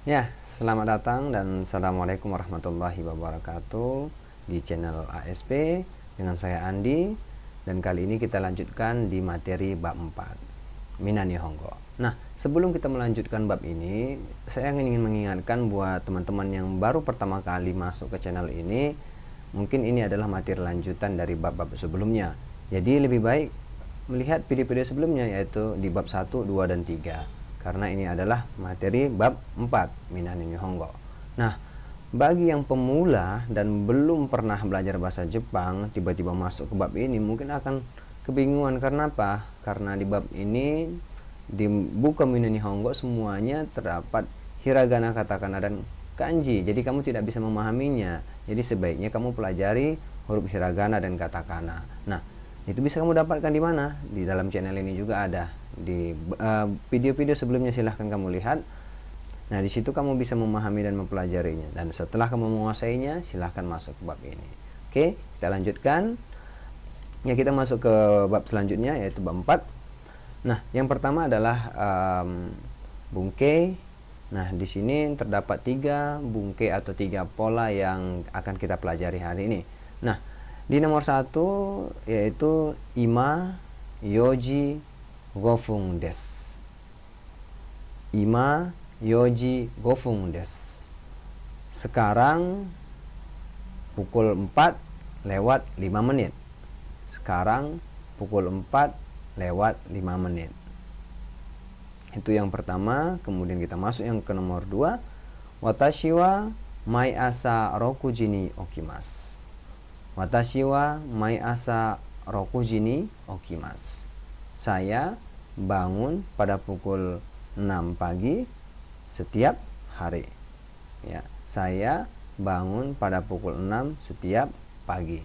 Ya, selamat datang dan Assalamualaikum warahmatullahi wabarakatuh di channel ASP dengan saya Andi, dan kali ini kita lanjutkan di materi bab 4 Mina Nihongo. Nah, sebelum kita melanjutkan bab ini, saya ingin mengingatkan buat teman-teman yang baru pertama kali masuk ke channel ini, mungkin ini adalah materi lanjutan dari bab-bab sebelumnya. Jadi lebih baik melihat video-video sebelumnya, yaitu di bab 1, 2, dan 3, karena ini adalah materi bab 4 Minani Nihongo. Nah, bagi yang pemula dan belum pernah belajar bahasa Jepang, tiba-tiba masuk ke bab ini mungkin akan kebingungan. Karena apa? Karena di bab ini, di buku Minani Nihongo, semuanya terdapat hiragana, katakana, dan kanji. Jadi kamu tidak bisa memahaminya. Jadi sebaiknya kamu pelajari huruf hiragana dan katakana. Nah, itu bisa kamu dapatkan di mana? Di dalam channel ini juga ada. Di video-video sebelumnya silahkan kamu lihat. Nah, di situ kamu bisa memahami dan mempelajarinya. Dan setelah kamu menguasainya, silahkan masuk ke bab ini. Oke, kita lanjutkan. Ya, kita masuk ke bab selanjutnya, yaitu bab 4. Nah, yang pertama adalah bungkei. Nah, di sini terdapat 3 bungkei atau 3 pola yang akan kita pelajari hari ini. Nah, di nomor 1 yaitu ima yoji gofung des. Ima yoji gofung des. Sekarang pukul 4 lewat 5 menit. Sekarang pukul 4 lewat 5 menit. Itu yang pertama. Kemudian kita masuk yang ke nomor 2. Watashi wa mai asa rokuji ni okimasu. Watashi wa mai asa rokuji ni okimasu. Saya bangun pada pukul 6 pagi setiap hari. Ya, saya bangun pada pukul 6 setiap pagi.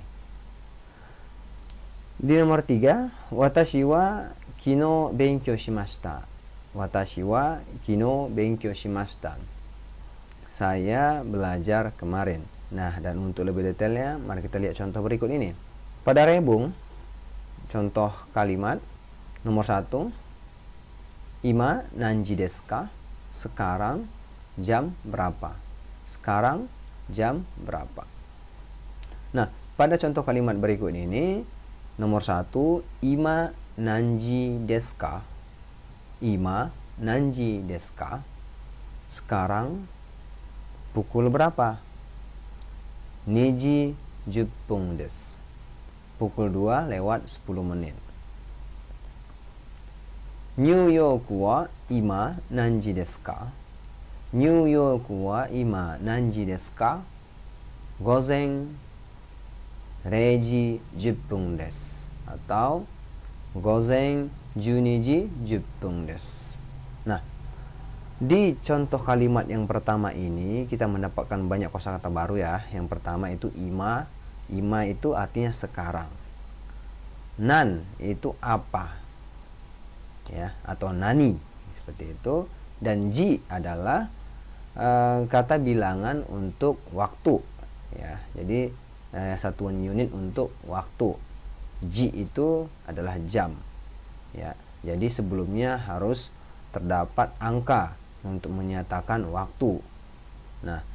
Di nomor 3, watashi wa kino benkyou shimashita. Watashi wa kino benkyou shimashita. Saya belajar kemarin. Nah, dan untuk lebih detailnya, mari kita lihat contoh berikut ini. Pada rebung, contoh kalimat nomor 1, ima nanji desu ka? Sekarang jam berapa? Sekarang jam berapa? Nah, pada contoh kalimat berikut ini, nomor 1, ima nanji desu ka? Ima nanji desu ka? Sekarang pukul berapa? Niji juppung desu. Pukul 2 lewat 10 menit. New York wa ima nanji desu ka? New York wa ima nanji desu ka? Gozen 0時10分 desu. Atau gozen 12時10分 desu. Nah, di contoh kalimat yang pertama ini kita mendapatkan banyak kosakata baru ya. Yang pertama itu ima. Ima itu artinya sekarang. Nan itu apa? Ya, atau nani seperti itu. Dan ji adalah kata bilangan untuk waktu. Ya, jadi satuan unit untuk waktu. Ji itu adalah jam. Ya, jadi sebelumnya harus terdapat angka untuk menyatakan waktu. Nah,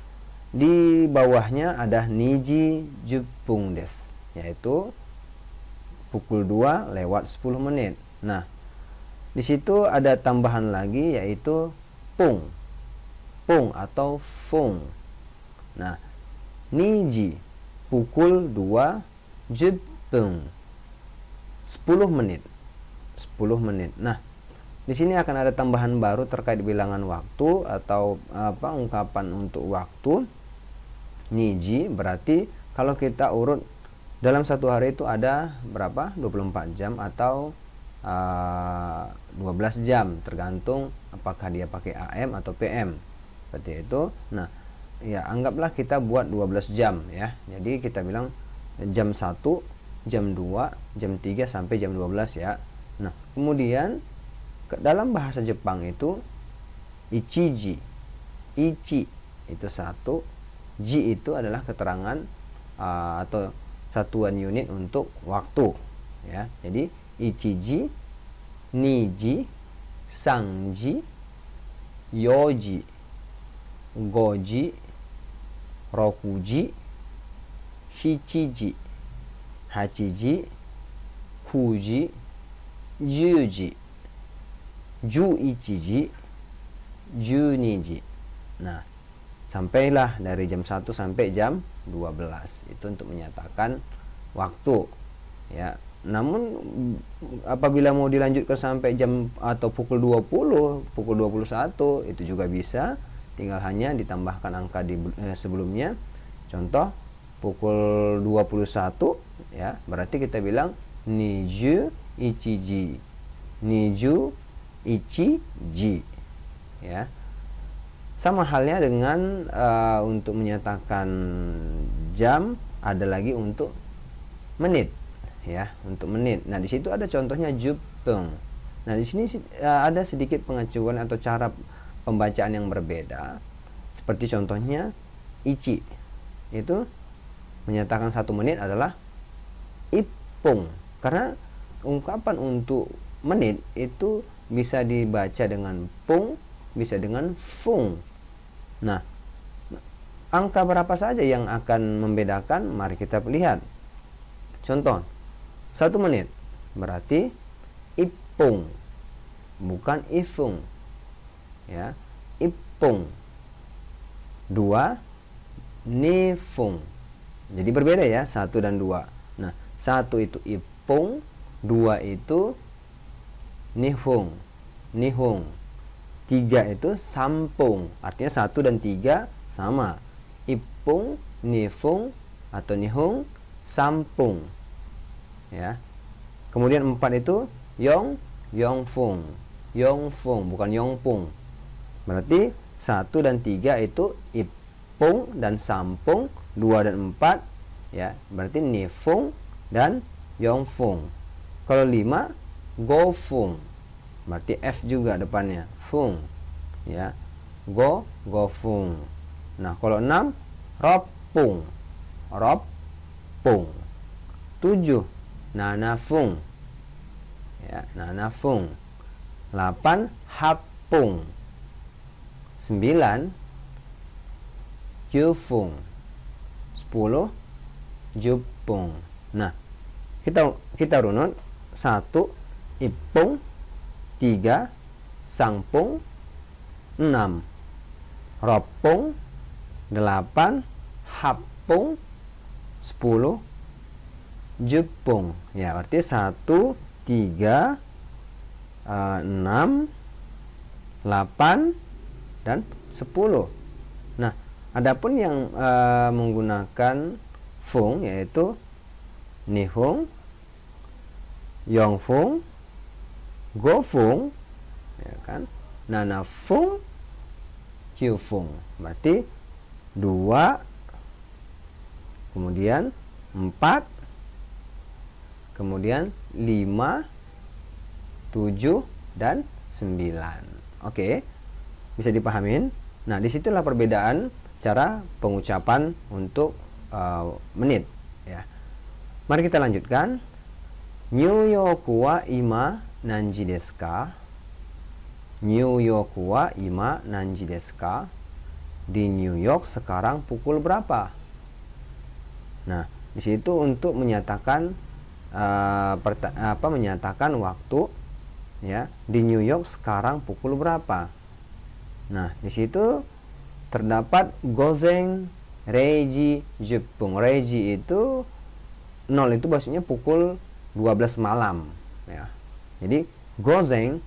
di bawahnya ada niji juppung desu, yaitu pukul 2 lewat 10 menit. Nah, di situ ada tambahan lagi, yaitu pung. Pung atau fung. Nah, niji pukul 2, juppung 10 menit. 10 menit. Nah, di sini akan ada tambahan baru terkait bilangan waktu atau ungkapan untuk waktu. Niji berarti kalau kita urut dalam satu hari itu ada berapa? 24 jam atau 12 jam, tergantung apakah dia pakai AM atau PM. Seperti itu. Nah, ya anggaplah kita buat 12 jam ya. Jadi kita bilang jam 1, jam 2, jam 3 sampai jam 12 ya. Nah, kemudian dalam bahasa Jepang itu ichiji. Ichi itu 1, ji itu adalah keterangan atau satuan unit untuk waktu ya. Jadi ichiji, niji, sangji, yoji, 5ji, 6ji, 7ji, 8ji, 9ji, 10ji, 11ji, 12ji. Nah, sampailah dari jam 1 sampai jam 12. Itu untuk menyatakan waktu, ya. Namun apabila mau dilanjutkan sampai jam atau pukul 20, pukul 21 itu juga bisa, tinggal hanya ditambahkan angka di sebelumnya. Contoh pukul 21, ya, berarti kita bilang niju ichiji, niju ichiji, ya. Sama halnya dengan untuk menyatakan jam, ada lagi untuk menit, ya, untuk menit. Nah, di situ ada contohnya jupeng. Nah, di sini ada sedikit pengacuan atau cara pembacaan yang berbeda. Seperti contohnya ichi, itu menyatakan 1 menit adalah ipung. Karena ungkapan untuk menit itu bisa dibaca dengan pung, bisa dengan fung. Nah, angka berapa saja yang akan membedakan? Mari kita lihat. Contoh, 1 menit berarti ipung, bukan ifung, ya, ipung. 2 nifung. Jadi berbeda ya, 1 dan 2. Nah, 1 itu ipung, 2 itu nihung, nihung. 3 itu sampung. Artinya 1 dan 3 sama. Ipung, nifung atau nihung, sampung, ya. Kemudian 4 itu yongfung, yongfung bukan yongpung. Berarti 1 dan 3 itu ipung dan sampung. 2 dan 4, ya, berarti nifung dan yongfung. Kalau 5 gofung, berarti F juga depannya, fung, ya, gofung. Nah, kalau 6 ropung, ropung. 7 nanafung, ya, nanafung. 8 hapung. 9 jufung. 10 jupung. Nah, kita runut. 1 ipung, 3 sangpung, 6 ropung, 8 hapung, 10 jupung. Ya, berarti 1, 3, 6, 8 dan 10. Nah, adapun yang menggunakan fung yaitu nihung, yongfung, gofung, ya kan, nanafung, kyufung. Berarti 2, kemudian 4, kemudian 5, 7 dan 9. Oke, bisa dipahamin. Nah, disitulah perbedaan cara pengucapan untuk menit, ya. Mari kita lanjutkan. New York wa ima nanji desu ka? New York wa ima nanji desu ka? Di New York sekarang pukul berapa? Nah, di situ untuk menyatakan menyatakan waktu, ya. Di New York sekarang pukul berapa? Nah, di situ terdapat gozen reiji jepung. Reiji itu 0 itu maksudnya pukul 12 malam, ya. Jadi gozen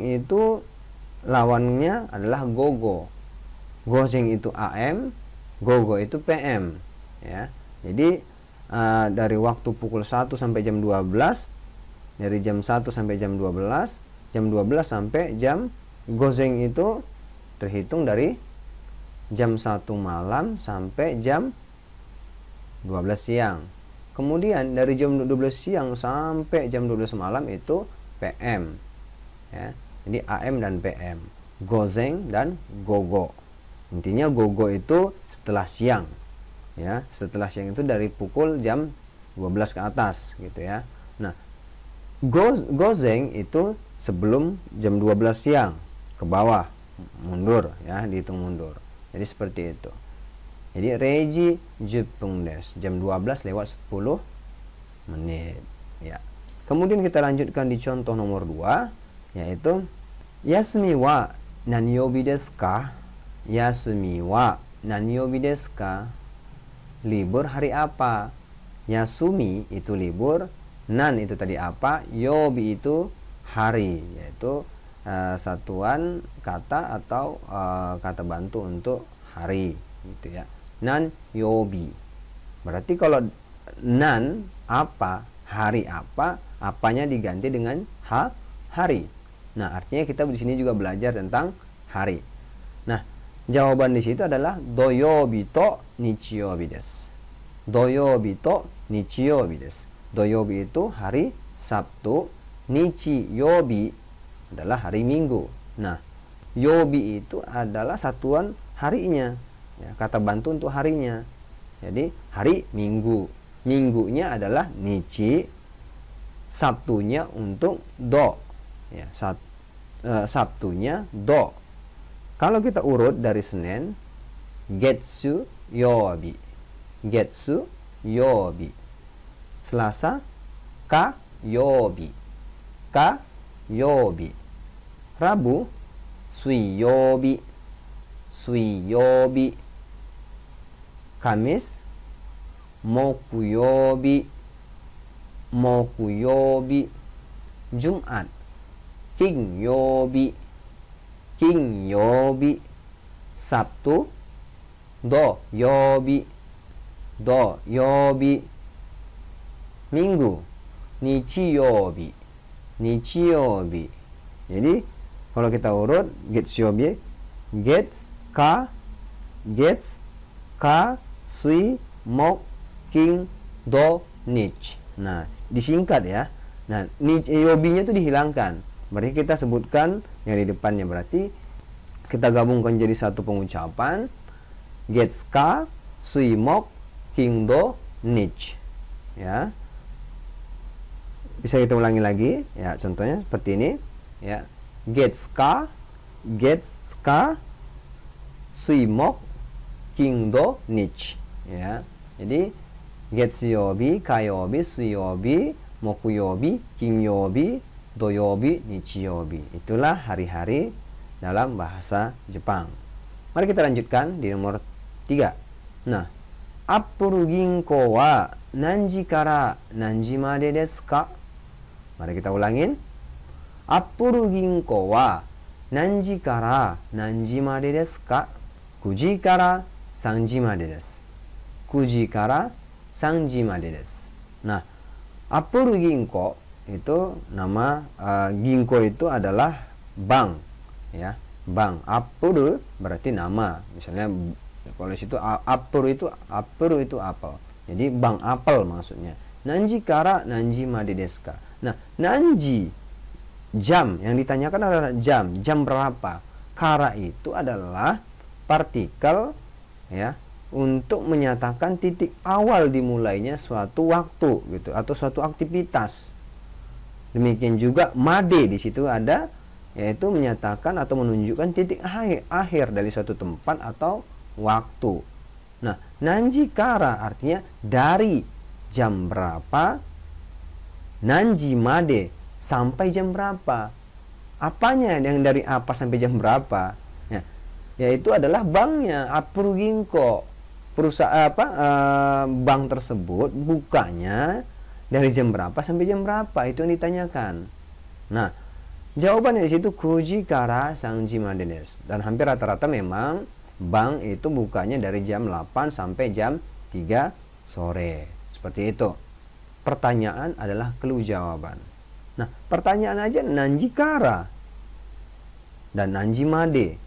itu lawannya adalah gogo. Gozen itu AM, gogo itu PM, ya. Jadi dari waktu pukul 1 sampai jam 12, dari jam 1 sampai jam 12, jam 12 sampai jam gozen itu terhitung dari jam 1 malam sampai jam 12 siang. Kemudian dari jam 12 siang sampai jam 12 malam itu PM, ya. Jadi AM dan PM, gozen dan gogo. Intinya gogo itu setelah siang, ya. Setelah siang itu dari pukul jam 12 ke atas, gitu ya. Nah, gozen itu sebelum jam 12 siang ke bawah, mundur, ya, dihitung mundur. Jadi seperti itu. Jadi reji 10分 desu. Jam 12 lewat 10 menit. Ya. Kemudian kita lanjutkan di contoh nomor 2, yaitu Yasumi wa nani yobi desu ka? Yasumi wa nani yobi desu ka? Libur hari apa? Yasumi itu libur, nan itu tadi apa, yobi itu hari, yaitu satuan kata atau kata bantu untuk hari, gitu ya. Nan yobi. Berarti kalau nan apa, hari apa, apanya diganti dengan hari. Nah, artinya kita di sini juga belajar tentang hari. Nah, jawaban di situ adalah doyobi to nichiyobi desu. Doyobi to nichiyobi desu. Doyobi itu hari Sabtu, nichiyobi adalah hari Minggu. Nah, yobi itu adalah satuan harinya, ya, kata bantu untuk harinya. Jadi hari Minggu, minggunya adalah nichi, Sabtunya untuk do, ya, Sabtunya do. Kalau kita urut dari Senin, getsu yobi, getsu yobi. Selasa ka yobi, ka yobi. Rabu suiyobi, suiyobi. Kamis mokuyobi, mokuyobi. Jumat kinyobi, kinyobi. Sabtu doyobi, doyobi. Minggu nichiyobi, nichiyobi. Jadi kalau kita urut getsuyobi, gets ka, sui, mok, king, do, nich. Nah, disingkat ya. Nah, yobinya itu dihilangkan. Berarti kita sebutkan yang di depannya, berarti kita gabungkan jadi satu pengucapan. Gets ka, sui, mok, king, do, nich. Ya. Bisa kita ulangi lagi, ya, contohnya seperti ini, ya. Gets ka, sui, mok, king, do, nich, ya. Jadi getsuyobi, kayobi, suiyobi, mokuyobi, kinyobi, doyobi, nichiyobi. Itulah hari-hari dalam bahasa Jepang. Mari kita lanjutkan di nomor 3. Nah, Apple Ginko wa nanji kara nanji made desu ka? Mari kita ulangin. Apple Ginko wa nanji kara nanji made desu ka? 9時から3時までです。9時から3時までです。Nah, Apple Ginko itu nama Ginko itu adalah bank, ya, bank. Apple berarti nama. Misalnya kalau situ Apple itu apel. Jadi bank apel maksudnya. Nanji kara nanji made desu ka? Nah, nanji jam, yang ditanyakan adalah jam berapa. Kara itu adalah partikel, ya, untuk menyatakan titik awal dimulainya suatu waktu gitu atau suatu aktivitas. Demikian juga made di situ ada, yaitu menyatakan atau menunjukkan titik akhir dari suatu tempat atau waktu. Nah, nanji kara artinya dari jam berapa, nanji made sampai jam berapa. Apanya yang dari apa sampai jam berapa? Yaitu adalah banknya, Apple Ginko. Perusahaan bank tersebut bukanya dari jam berapa sampai jam berapa, itu yang ditanyakan. Nah, jawabannya di situ 9時から3時までです. Dan hampir rata-rata memang bank itu bukanya dari jam 8 sampai jam 3 sore. Seperti itu. Pertanyaan adalah clue jawaban. Nah, pertanyaan aja nanji kara dan nanji made.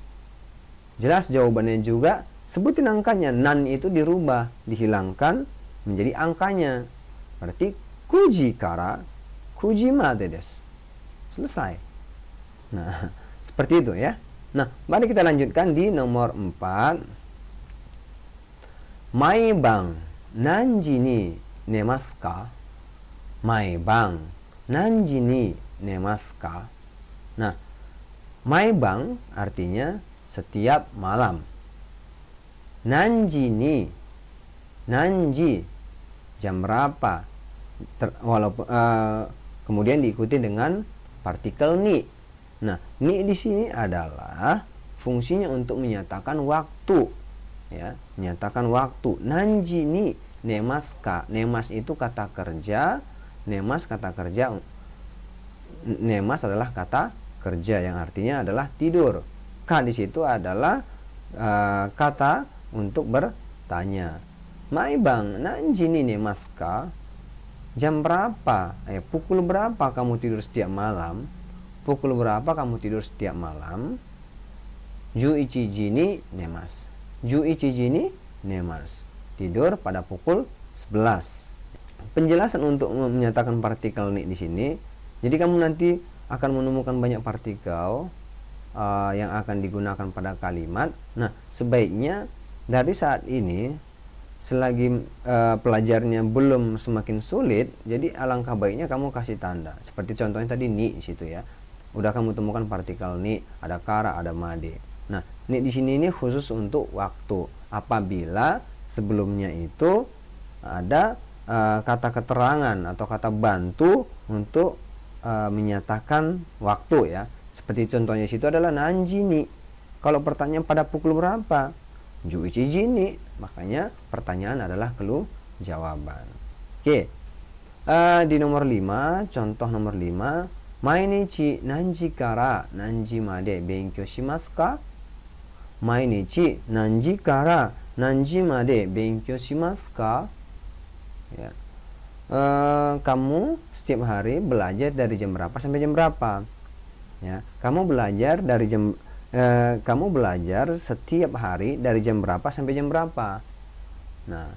Jelas jawabannya juga, sebutin angkanya. Nan itu dirubah, dihilangkan menjadi angkanya. Berarti 9時から9時までです. Selesai. Nah, seperti itu ya. Nah, mari kita lanjutkan di nomor 4. Maibang nanji ni nemasu ka? Maibang nanji ni nemasu ka? Nah, maibang artinya setiap malam. Nanji ni, nanji jam berapa, walaupun kemudian diikuti dengan partikel ni. Nah, ni di sini adalah fungsinya untuk menyatakan waktu, ya, menyatakan waktu. Nanji ni nemaska, nemas itu kata kerja, nemas kata kerja, nemas adalah kata kerja yang artinya adalah tidur. Ka di situ adalah kata untuk bertanya. Mai bang, nanji ni nemaska, jam berapa? Pukul berapa kamu tidur setiap malam? Pukul berapa kamu tidur setiap malam? Ju ichiji ni nemas. Ju ichiji ni nemas. Tidur pada pukul 11. Penjelasan untuk menyatakan partikel ni di sini. Jadi kamu nanti akan menemukan banyak partikel yang akan digunakan pada kalimat. Nah, sebaiknya dari saat ini selagi pelajarnya belum semakin sulit, jadi alangkah baiknya kamu kasih tanda. Seperti contohnya tadi ni di situ ya. Udah kamu temukan partikel ni, ada kara, ada made. Nah, ni di sini ini khusus untuk waktu. Apabila sebelumnya itu ada kata keterangan atau kata bantu untuk menyatakan waktu ya. Seperti contohnya situ adalah nanji ni. Kalau pertanyaan pada pukul berapa? Ju ichiji ni. Makanya pertanyaan adalah clue jawaban. Oke. Di nomor 5, contoh nomor 5, mainichi nanji kara nanji made benkyou shimasu ka? Mainichi nanji kara nanji made benkyou shimasu ka? Ya. Kamu setiap hari belajar dari jam berapa sampai jam berapa? Ya, kamu belajar dari kamu belajar setiap hari dari jam berapa sampai jam berapa? Nah,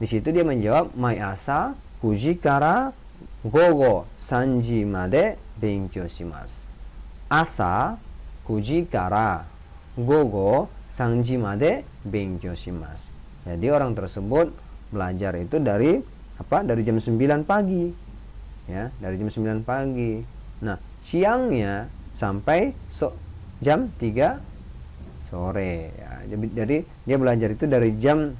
di situ dia menjawab mai asa 9時から午後3時まで勉強します。朝9時から午後3時まで勉強します。Jadi orang tersebut belajar itu dari Dari jam 9 pagi. Ya, dari jam 9 pagi. Nah, siangnya sampai jam 3 sore ya. Jadi dia belajar itu dari jam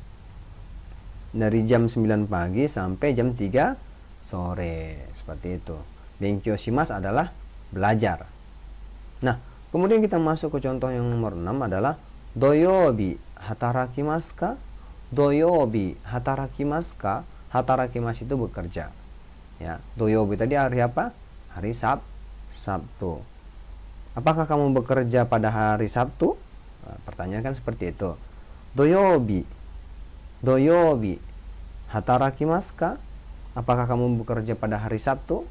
9 pagi sampai jam 3 sore, seperti itu. Benkyou shimasu adalah belajar. Nah, kemudian kita masuk ke contoh yang nomor 6 adalah doyobi hatarakimasu ka? Doyobi hatarakimasu ka? Hatarakimasu itu bekerja. Ya, doyobi tadi hari apa? Hari Sabtu. Apakah kamu bekerja pada hari Sabtu? Nah, pertanyaan kan seperti itu. Doyobi hatarakimasu ka? Apakah kamu bekerja pada hari Sabtu?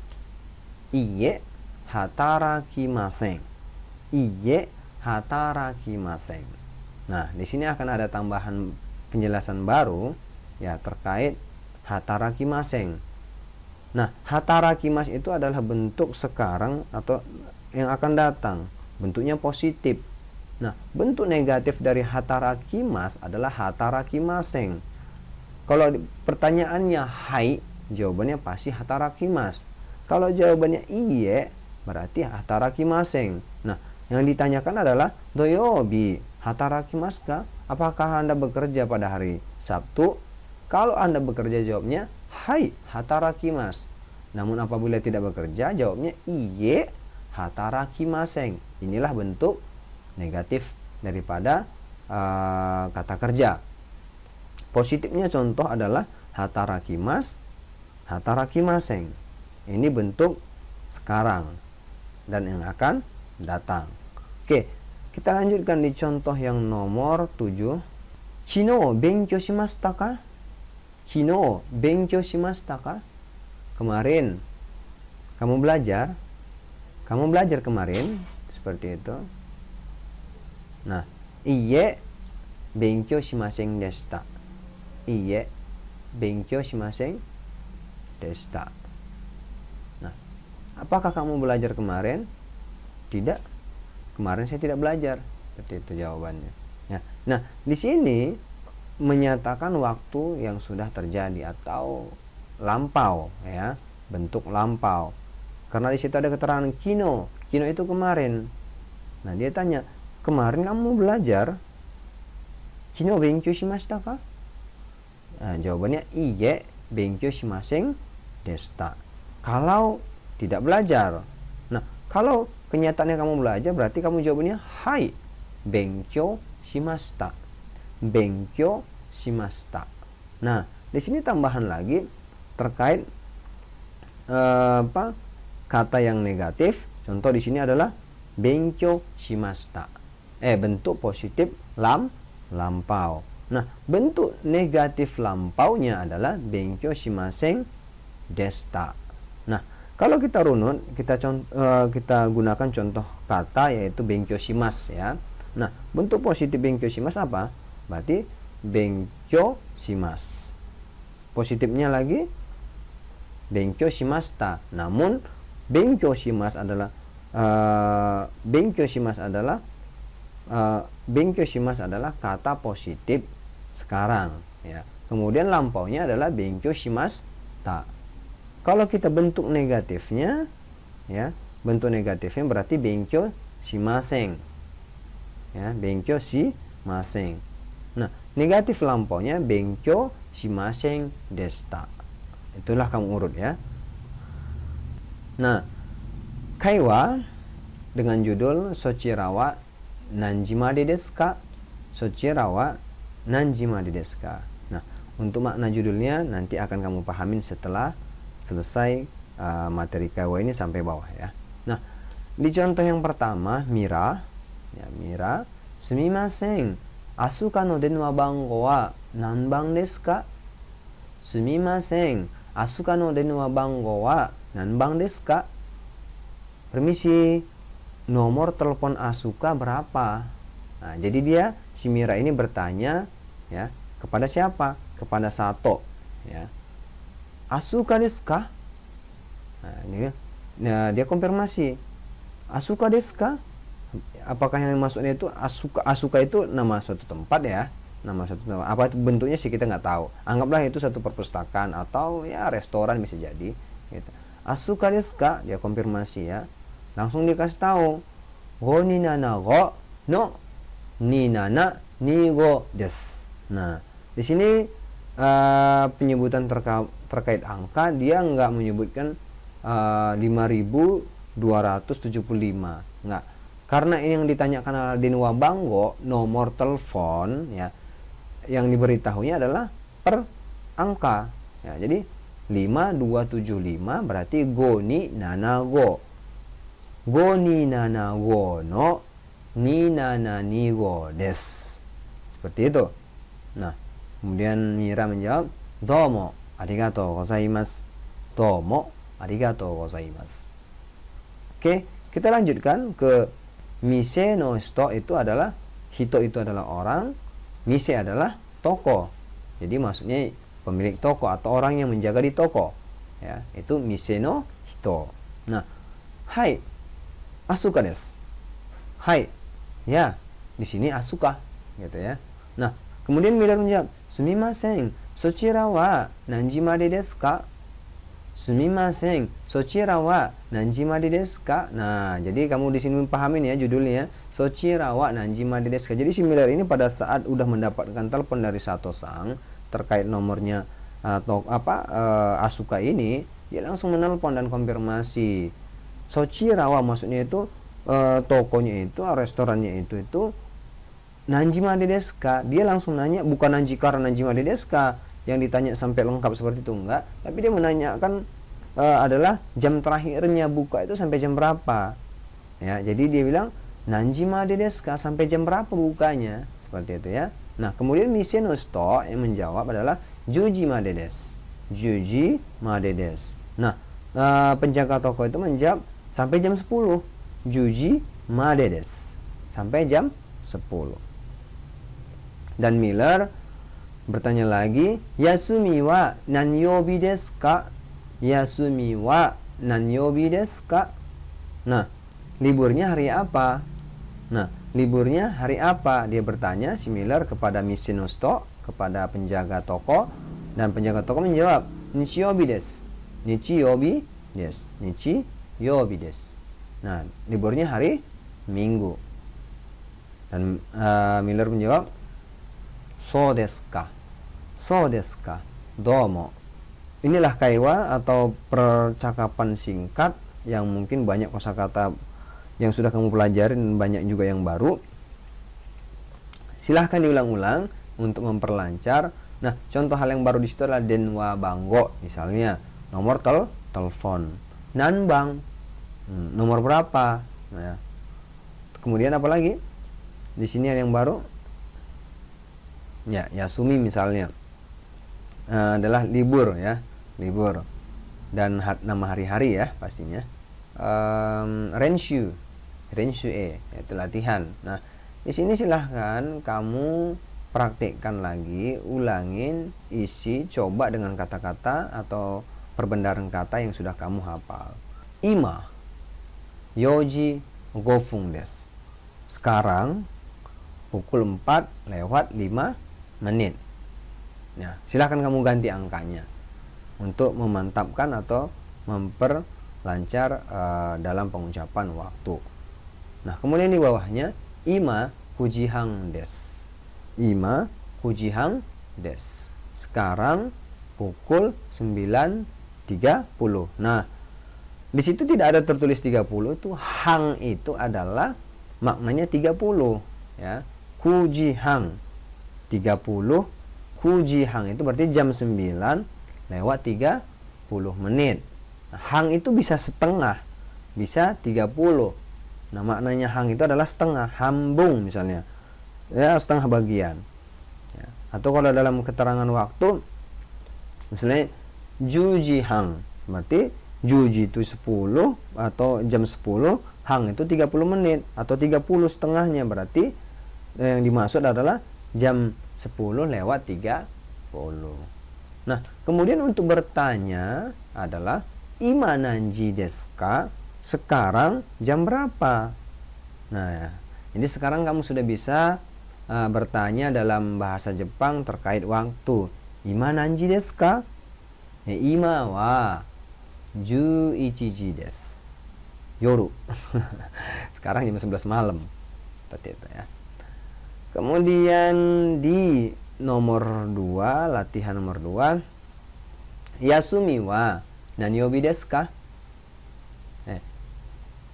Iye hatarakimasen. Iye hatarakimasen. Nah, di sini akan ada tambahan penjelasan baru ya terkait hatarakimasen. Nah, hatarakimas itu adalah bentuk sekarang atau yang akan datang. Bentuknya positif. Nah, bentuk negatif dari hatarakimas adalah hatarakimasen. Kalau pertanyaannya hai, jawabannya pasti hatarakimas. Kalau jawabannya iye, berarti hatarakimasen. Nah, yang ditanyakan adalah doyobi hatarakimasu ka? Apakah Anda bekerja pada hari Sabtu? Kalau Anda bekerja, jawabnya hai hatarakimasu. Namun apabila tidak bekerja, jawabnya iye hatarakimasen. Inilah bentuk negatif daripada kata kerja. Positifnya contoh adalah hatarakimasu, hatarakimasen. Ini bentuk sekarang dan yang akan datang. Oke, kita lanjutkan di contoh yang nomor 7. Kino benkyou shimashita ka? Kino benkyou shimashita ka? Kemarin kamu belajar? Kamu belajar kemarin? Seperti itu. Nah, iye benkyou shimasen deshita. Iye benkyou shimasen deshita. Nah, apakah kamu belajar kemarin? Tidak. Kemarin saya tidak belajar. Seperti itu jawabannya. Ya. Nah, di sini menyatakan waktu yang sudah terjadi atau lampau ya, bentuk lampau. Karena di situ ada keterangan kino. Kino itu kemarin. Nah, dia tanya, "Kemarin kamu belajar?" Kino benkyou shimashita ka? Nah, jawabannya iye benkyou shimasen deshita. Kalau tidak belajar. Nah, kalau kenyataannya kamu belajar, berarti kamu jawabannya hai benkyou shimashita. Benkyou shimashita. Nah, di sini tambahan lagi terkait kata yang negatif. Contoh di sini adalah benkyou shimashita. Bentuk positif lampau. Nah, bentuk negatif lampaunya adalah benkyou shimasen deshita. Nah, kalau kita runut, kita gunakan contoh kata yaitu benkyou shimasu ya. Nah, bentuk positif benkyou shimasu apa? Berarti benkyou shimasu. Positifnya lagi benkyou shimashita. Namun benkyou shimasu adalah kata positif sekarang ya. Kemudian lampaunya adalah benkyou shimashita. Kalau kita bentuk negatifnya ya, bentuk negatifnya berarti benkyou shimasen. Ya, benkyou shimasen. Nah, negatif lampaunya benkyou shimasen deshita. Itulah kamu urut ya. Nah, kaiwa dengan judul Sochira wa nanji made desu ka? Sochira wa nanji made desu ka? Nah, untuk makna judulnya nanti akan kamu pahamin setelah selesai materi kaiwa ini sampai bawah ya. Nah, di contoh yang pertama Mira, ya Mira, sumimasen, asuka no denwa bango wa nanbang desu ka? Sumimasen, asuka no denwa bango wa nanbang desu ka? Permisi, nomor telepon Asuka berapa? Nah, jadi dia si Mira ini bertanya ya kepada siapa? Kepada Sato ya. Asuka desu ka? Nah, dia konfirmasi. Asuka desu ka? Apakah yang maksudnya itu Asuka itu nama suatu tempat ya? Nama suatu tempat. Apa itu bentuknya sih kita nggak tahu. Anggaplah itu satu perpustakaan atau ya restoran bisa jadi gitu. Asuka desu ka? Dia konfirmasi ya. Langsung dikasih tahu. Go ni nana go no ni nana ni go des. Nah, di sini penyebutan terkait angka dia nggak menyebutkan 5275. Nggak. Karena ini yang ditanyakan adalah denwa bango, nomor telepon ya. Yang diberitahunya adalah per angka. Ya, jadi 5275 berarti go ni nana go. Go ni nana go no ni nana ni go des. Seperti itu. Nah, kemudian Mira menjawab, domo arigatou gozaimasu. Domo arigatou gozaimasu. Oke, kita lanjutkan ke mise no hito. Itu adalah hito itu adalah orang, mise adalah toko. Jadi maksudnya pemilik toko atau orang yang menjaga di toko. Ya, itu mise no hito. Nah, hai Asuka desu. Hai. Ya, di sini Asuka gitu ya. Nah, kemudian Miller menjawab, sumimasen, sochira wa nanji made desu ka? Sumimasen, sochira wa nanji made desu ka? Nah, jadi kamu di sini pahamin ya judulnya, sochira wa nanji made desu ka. Jadi si Miller ini pada saat udah mendapatkan telepon dari Sato-san terkait nomornya atau Asuka ini, dia langsung menelpon dan konfirmasi. Sochira wa maksudnya itu tokonya itu, restorannya itu nanji made desu ka? Dia langsung nanya, bukan nanji karena nanji made desu ka yang ditanya sampai lengkap seperti itu, enggak, tapi dia menanyakan adalah jam terakhirnya buka itu sampai jam berapa ya. Jadi dia bilang nanji made desu ka, sampai jam berapa bukanya, seperti itu ya. Nah, kemudian mise no hito yang menjawab adalah juji made desu. Juji made desu. Nah, penjaga toko itu menjawab sampai jam 10. Juji made desu. Sampai jam 10. Dan Miller bertanya lagi, yasumi wa nanyoubi desu ka? Yasumi wa nanyoubi desu ka? Nah, liburnya hari apa? Nah, liburnya hari apa? Dia bertanya si Miller kepada mise no hito, kepada penjaga toko, dan penjaga toko menjawab, nichiyoubi desu. Nichiyoubi desu. Nichiyoubi desu. Nah, liburnya hari Minggu. Dan Miller menjawab, So desu ka? So desu ka? Domo. Inilah kaiwa atau percakapan singkat yang mungkin banyak kosakata yang sudah kamu pelajari dan banyak juga yang baru. Silahkan diulang-ulang untuk memperlancar. Nah, contoh hal yang baru di situ adalah denwa banggo, misalnya nomor telepon. Nanbang, nomor berapa? Nah, kemudian apa lagi? Di sini ada yang baru. Ya, yasumi misalnya adalah libur ya, libur. Dan nama hari-hari ya pastinya. Renshu yaitu latihan. Nah, di sini silahkan kamu praktikkan lagi, ulangin, isi, coba dengan kata-kata atau perbendaharaan kata yang sudah kamu hafal. Ima, yoji, gofung des. Sekarang pukul 4:05. Nah, silahkan kamu ganti angkanya untuk memantapkan atau memperlancar dalam pengucapan waktu. Nah, kemudian di bawahnya ima kujihang des. Ima kujihang des. Sekarang pukul 9:30. Nah, di situ tidak ada tertulis 30, itu hang itu adalah maknanya 30 ya. Kujihang 30, kujihang itu berarti jam 9:30. Nah, hang itu bisa setengah, bisa 30. Nah, maknanya hang itu adalah setengah, hambung misalnya. Ya, setengah bagian. Ya. Atau kalau dalam keterangan waktu misalnya juji hang, berarti juji itu 10 atau jam 10, hang itu 30 menit atau 30 setengahnya, berarti yang dimaksud adalah jam 10:30. Nah, kemudian untuk bertanya adalah ima nanji desu ka? Sekarang jam berapa? Nah, ya. Jadi sekarang kamu sudah bisa bertanya dalam bahasa Jepang terkait waktu. Ima nanji desu ka? Ima wa 11 desu. Yoru. Sekarang jam 11 malam. Seperti itu ya. Kemudian di nomor 2, latihan nomor 2. Yasumi wa nanyobi desu ka?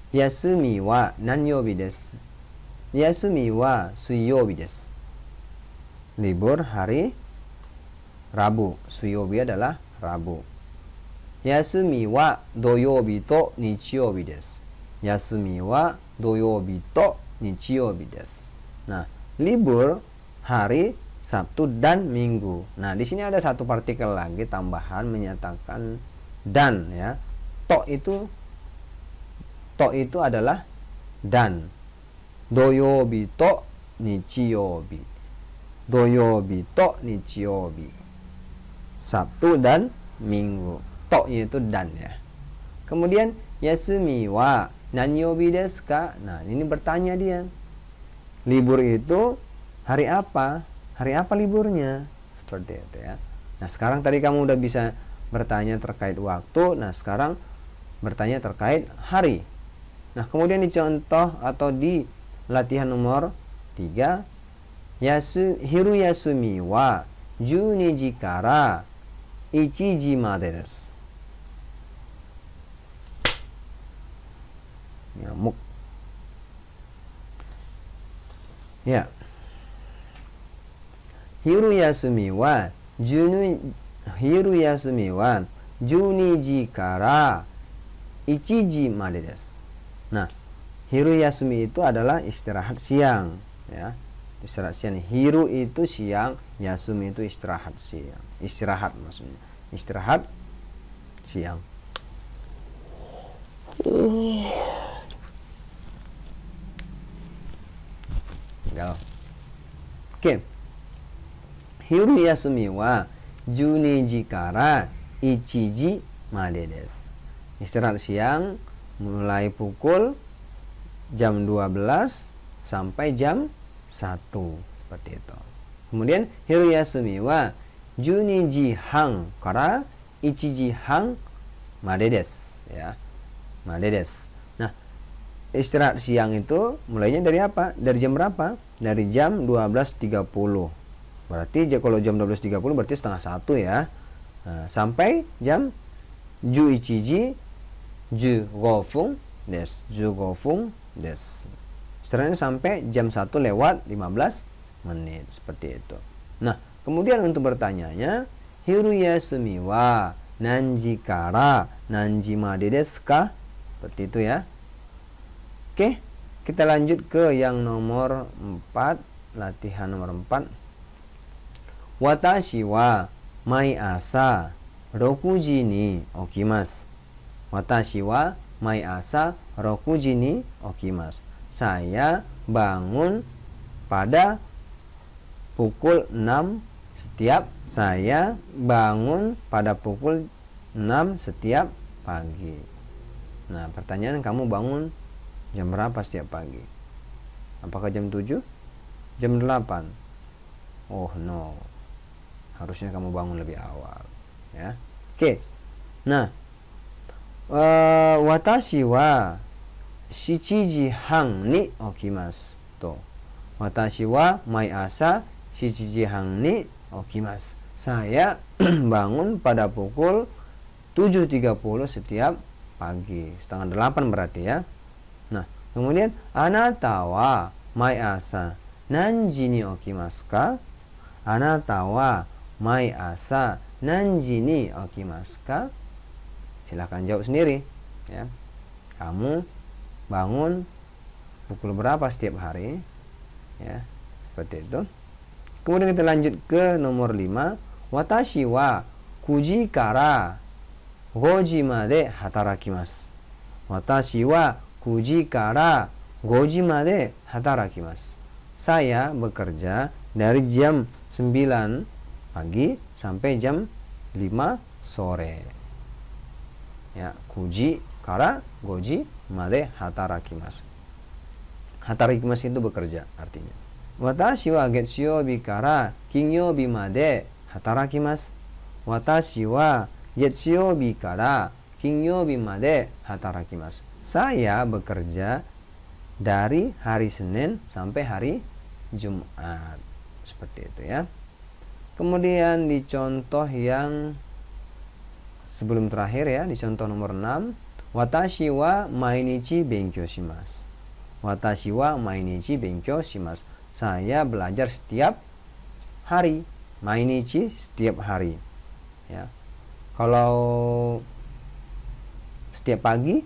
Yasumi wa nanyobi desu? Yasumi wa suiyobi desu. Libur hari Rabu. Suiyobi adalah Rabu. Yasumi wa doyobi to nichiyobi desu. Yasumi wa doyobi to nichiyobi desu. Nah, libur hari Sabtu dan Minggu. Nah, di sini ada satu partikel lagi tambahan menyatakan dan ya. To itu adalah dan. Doyobi to nichiyobi. Doyobi to nichiyobi. Sabtu dan Minggu. To itu dan ya. Kemudian yasumi wa nanyobi desu ka? Nah, ini bertanya dia. Libur itu hari apa? Hari apa liburnya? Seperti itu ya. Nah, sekarang tadi kamu udah bisa bertanya terkait waktu. Nah, sekarang bertanya terkait hari. Nah, kemudian di contoh atau di latihan nomor 3, hiru yasumi wa 12 ji kara 1 ji made desu. Nyamuk. Ya. Hiru yasumi wa 12 ji kara 1 ji made desu. Nah, hiru yasumi itu adalah istirahat siang ya. Istirahat siang. Hiru itu siang, yasumi itu istirahat siang. Istirahat maksudnya. Istirahat siang. Oke. Hiru yasumi wa 12 ji kara 1 ji made desu. Istirahat siang mulai pukul jam 12 sampai jam 1, seperti itu. Kemudian hiru yasumi wa 12 ji hang kara 1 ji hang made desu ya. Made desu. Nah, istirahat siang itu mulainya dari apa? Dari jam berapa? Dari jam 12.30 Berarti kalau jam 12.30 berarti setengah 1 ya. Nah, sampai jam 11시 15분 desu. 15분 desu. Setelahnya sampai jam 1 lewat 15 menit. Seperti itu. Nah, kemudian untuk bertanyanya, hiru yasumi wa nanji kara nanji made desu ka? Seperti itu ya. Oke, kita lanjut ke yang nomor 4, latihan nomor 4. Watashi wa mai asa 6 ni okimasu. Watashi wa mai asa 6 ni okimasu. Saya bangun pada pukul 6 setiap pagi. Nah, pertanyaan, kamu bangun jam berapa setiap pagi? Apakah jam 7? Jam 8? Oh no. Harusnya kamu bangun lebih awal ya. Oke. Nah, watashi wa 7 han ni okimasu. Tuh. Watashi wa mai asa 7 han ni okimasu. Saya bangun pada pukul 7.30 setiap pagi. Setengah 8 berarti ya. Nah, kemudian anata wa mai asa nanji ni okimasu ka? Anata wa mai asa nanji ni okimasu ka? Silahkan jawab sendiri ya. Kamu bangun pukul berapa setiap hari? Ya, seperti itu. Kemudian kita lanjut ke nomor 5. Watashi wa 9 kara 5 made hatarakimasu. Watashi wa 9 kara 5 made hatarakimasu. Saya bekerja dari jam 9 pagi sampai jam 5 sore. Ya, 9 kara 5 made hatarakimasu. Hatarakimasu itu bekerja artinya. Watashi wa getsuyobi kara kinyobi made hatarakimasu. Watashi wa getsuyobi kara kinyobi made hatarakimasu. Saya bekerja dari hari Senin sampai hari Jumat. Seperti itu ya. Kemudian di contoh yang sebelum terakhir ya, di contoh nomor 6, watashi wa mainichi benkyou shimasu. Watashi wa mainichi benkyou shimasu. Saya belajar setiap hari. Mainichi setiap hari. Ya. Kalau setiap pagi,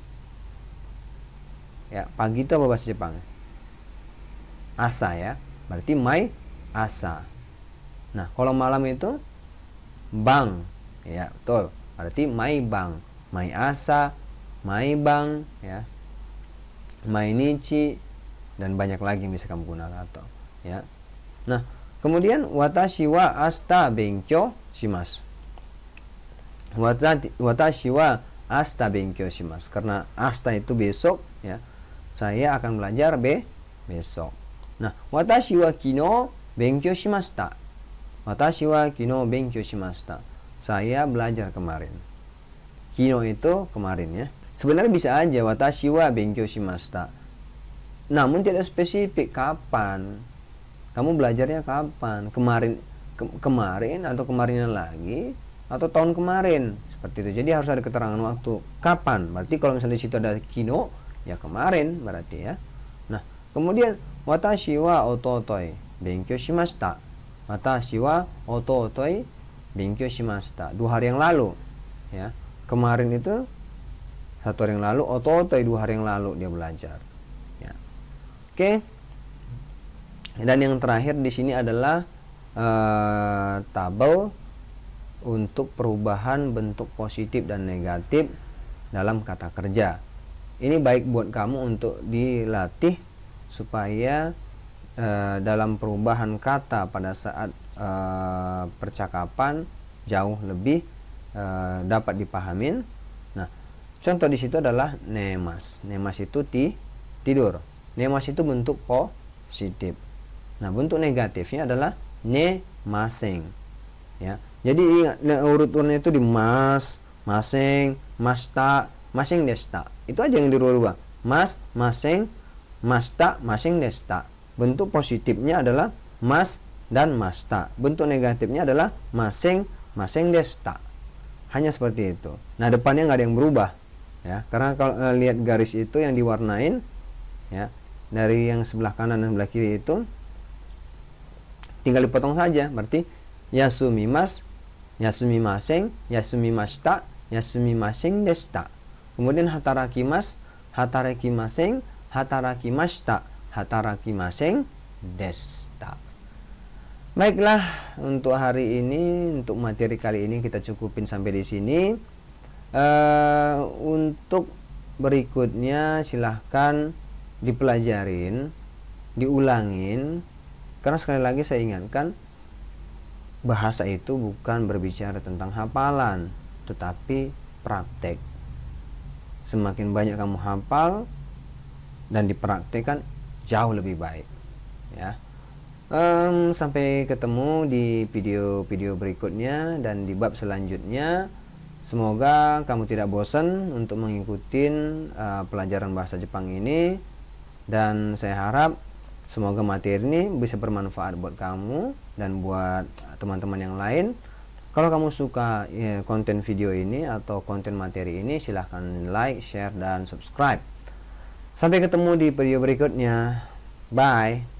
ya, pagi itu apa bahasa Jepang? Asa ya. Berarti mai asa. Nah, kalau malam itu bang, ya, betul. Berarti mai bang, mai asa, mai bang, ya, mai nichi, dan banyak lagi yang bisa kamu gunakan atau, ya. Nah, kemudian watashi wa asta benkyou shimasu. Watashi wa asta benkyou shimasu. Karena asta itu besok, ya. Saya akan belajar besok. Nah, watashi wa kino benkyou shimashita. Watashi wa kino benkyou shimashita. Saya belajar kemarin. Kino itu kemarin ya. Sebenarnya bisa aja watashi wa benkyou shimashita. Namun tidak spesifik kapan. Kamu belajarnya kapan? Kemarin atau kemarinnya lagi atau tahun kemarin. Seperti itu. Jadi harus ada keterangan waktu. Kapan? Berarti kalau misalnya di situ ada kino, ya kemarin berarti ya. Nah, kemudian watashi wa ototoi benkyou shimashita. Watashi wa ototoi benkyou shimashita. 2 hari yang lalu ya. Kemarin itu 1 hari yang lalu, ototoi 2 hari yang lalu dia belajar. Ya. Oke. Dan yang terakhir di sini adalah tabel untuk perubahan bentuk positif dan negatif dalam kata kerja. Ini baik buat kamu untuk dilatih supaya dalam perubahan kata pada saat percakapan jauh lebih dapat dipahamin. Nah, contoh di situ adalah nemas. Nemas itu tidur. Nemas itu bentuk positif. Nah, bentuk negatifnya adalah nemasen. Ya. Jadi ingat urut-urutnya itu di mas, maseng, masta, maseng desta. Itu aja yang dirubah. Mas, maseng, masta, maseng desta. Bentuk positifnya adalah mas, dan masta. Bentuk negatifnya adalah maseng, maseng desta. Hanya seperti itu. Nah, depannya nggak ada yang berubah, ya. Karena kalau lihat garis itu yang diwarnain, ya, dari yang sebelah kanan dan sebelah kiri itu tinggal dipotong saja. Berarti yasumimas, yasumimaseng, yasumimashita, yasumimaseng desta. Kemudian hatarakimas, hatarakimaseng, hatarakimashita, hatarakimaseng desta. Baiklah, untuk hari ini, untuk materi kali ini kita cukupin sampai di sini. Untuk berikutnya silahkan dipelajarin, diulangin, karena sekali lagi saya ingatkan, bahasa itu bukan berbicara tentang hafalan, tetapi praktek. Semakin banyak kamu hafal dan dipraktekkan, jauh lebih baik, ya. Sampai ketemu di video-video berikutnya dan di bab selanjutnya. Semoga kamu tidak bosan untuk mengikuti pelajaran bahasa Jepang ini, dan saya harap semoga materi ini bisa bermanfaat buat kamu dan buat teman-teman yang lain. Kalau kamu suka konten video ini atau konten materi ini, silahkan like, share, dan subscribe. Sampai ketemu di video berikutnya. Bye.